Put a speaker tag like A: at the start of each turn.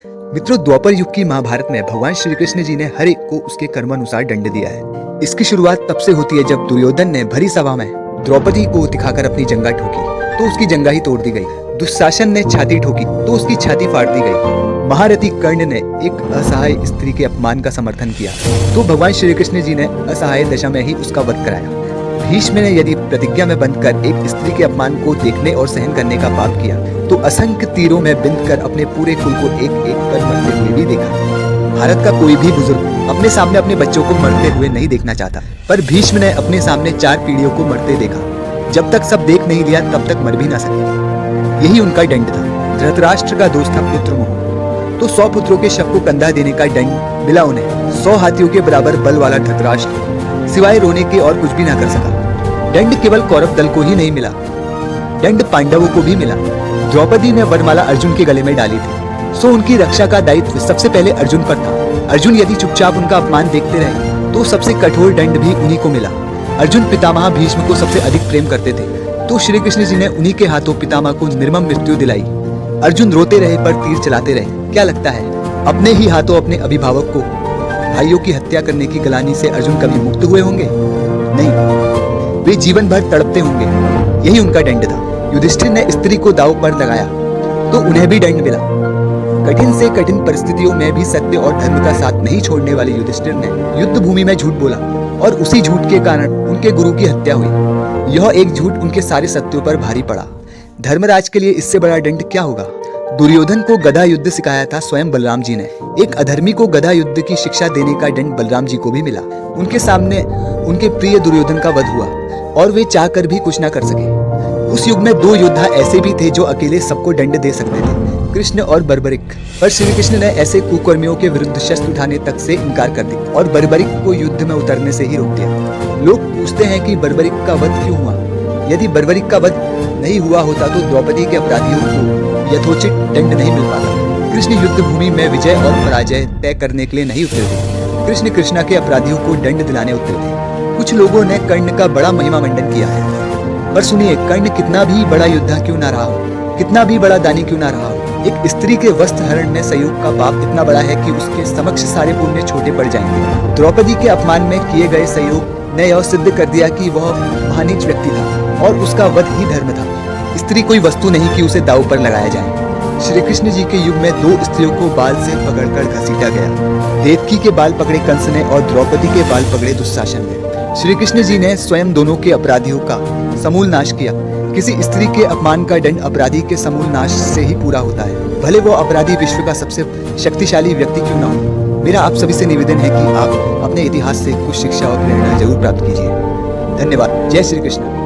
A: मित्रों, द्वापर युग की महाभारत में भगवान श्री कृष्ण जी ने हर एक को उसके कर्मानुसार दंड दिया है। इसकी शुरुआत तब से होती है जब दुर्योधन ने भरी सभा में द्रौपदी को दिखाकर अपनी जंगा ठोकी तो उसकी जंगा ही तोड़ दी गई। दुशासन ने छाती ठोकी तो उसकी छाती फाड़ दी गई। महारथी कर्ण ने एक असहाय स्त्री के अपमान का समर्थन किया तो भगवान श्री कृष्ण जी ने असहाय दशा में ही उसका वध कराया। भीष्म ने यदि प्रतिज्ञा में बंधकर एक स्त्री के अपमान को देखने और सहन करने का पाप किया तो असंख्य तीरों में बिंद कर अपने पूरे कुल को एक एक कर मरते हुए भी देखा। भारत का कोई भी बुजुर्ग अपने सामने अपने बच्चों को मरते हुए नहीं देखना चाहता, पर भीष्म ने अपने सामने 4 पीढ़ियों को मरते देखा। जब तक सब देख नहीं लिया तब तक मर भी ना सके। यही उनका दंड था। धृतराष्ट्र का दोस्त था पुत्र मोह, तो 100 पुत्रों के शव को कंधा देने का दंड मिला उन्हें। 100 हाथियों के बराबर बल वाला धृतराष्ट्र सिवाय रोने के और कुछ भी ना कर सका। दंड केवल कौरव दल को ही नहीं मिला, दंड पांडवों को भी मिला। द्रौपदी ने वरमाला अर्जुन के गले में डाली थी, सो उनकी रक्षा का दायित्व सबसे पहले अर्जुन पर था। अर्जुन यदि चुपचाप उनका अपमान देखते रहे तो सबसे कठोर दंड भी उन्हीं को मिला। अर्जुन पितामह भीष्म को सबसे अधिक प्रेम करते थे, तो श्री कृष्ण जी ने उन्हीं के हाथों पितामह को निर्मम मृत्यु दिलाई। अर्जुन रोते रहे पर तीर चलाते रहे। क्या लगता है अपने ही हाथों अपने अभिभावक को भाइयों की हत्या करने की गलानी से अर्जुन कभी मुक्त हुए होंगे? नहीं, वे जीवन भर तड़पते होंगे। यही उनका दंड था। युधिष्ठिर ने स्त्री को दांव पर लगाया तो उन्हें भी दंड मिला। कठिन से कठिन परिस्थितियों में भी सत्य और धर्म का साथ नहीं छोड़ने वाले युधिष्ठिर ने युद्ध भूमि में झूठ बोला और उसी झूठ के कारण उनके गुरु की हत्या हुई। यह एक झूठ उनके सारे सत्यों पर भारी पड़ा। धर्मराज के लिए इससे बड़ा दंड क्या होगा? दुर्योधन को गदा युद्ध सिखाया था स्वयं बलराम जी ने। एक अधर्मी को गदा युद्ध की शिक्षा देने का दंड बलराम जी को भी मिला। उनके सामने उनके प्रिय दुर्योधन का वध हुआ और वे चाहकर भी कुछ न कर सके। उस युग में 2 योद्धा ऐसे भी थे जो अकेले सबको दंड दे सकते थे, कृष्ण और बर्बरिक। पर श्री कृष्ण ने ऐसे कुकर्मियों के विरुद्ध शस्त्र उठाने तक से इनकार कर दिया और बर्बरिक को युद्ध में उतरने से ही रोक दिया। लोग पूछते हैं कि बर्बरिक का वध क्यों हुआ? यदि बर्बरिक का वध नहीं हुआ होता तो द्रौपदी के अपराधियों को यथोचित दंड नहीं मिल पाता। कृष्ण युद्ध भूमि में विजय और पराजय तय करने के लिए नहीं उतरे थे, कृष्ण कृष्णा के अपराधियों को दंड दिलाने उतरे थे। कुछ लोगों ने कर्ण का बड़ा महिमा मंडन किया है, पर सुनिए, कर्ण कितना भी बड़ा योद्धा क्यों ना रहा हो, कितना भी बड़ा दानी क्यों ना रहा हो, एक स्त्री के वस्त्र हरण में संयोग का पाप इतना बड़ा है कि उसके समक्ष सारे पुण्य छोटे पड़ जाएंगे। द्रौपदी के अपमान में किए गए संयोग ने यह सिद्ध कर दिया कि वह महानीच व्यक्ति था और उसका वध ही धर्म था। स्त्री कोई वस्तु नहीं कि उसे दांव पर लगाया जाए। श्री कृष्ण जी के युग में 2 स्त्रियों को बाल से पकड़कर घसीटा गया। देवकी के बाल पकड़े कंस ने और द्रौपदी के बाल पकड़े दुशासन ने। श्री कृष्ण जी ने स्वयं दोनों के अपराधियों का समूल नाश किया। किसी स्त्री के अपमान का दंड अपराधी के समूल नाश से ही पूरा होता है, भले वो अपराधी विश्व का सबसे शक्तिशाली व्यक्ति क्यों ना हो। मेरा आप सभी से निवेदन है कि आप अपने इतिहास से कुछ शिक्षा और प्रेरणा जरूर प्राप्त कीजिए। धन्यवाद। जय श्री कृष्ण।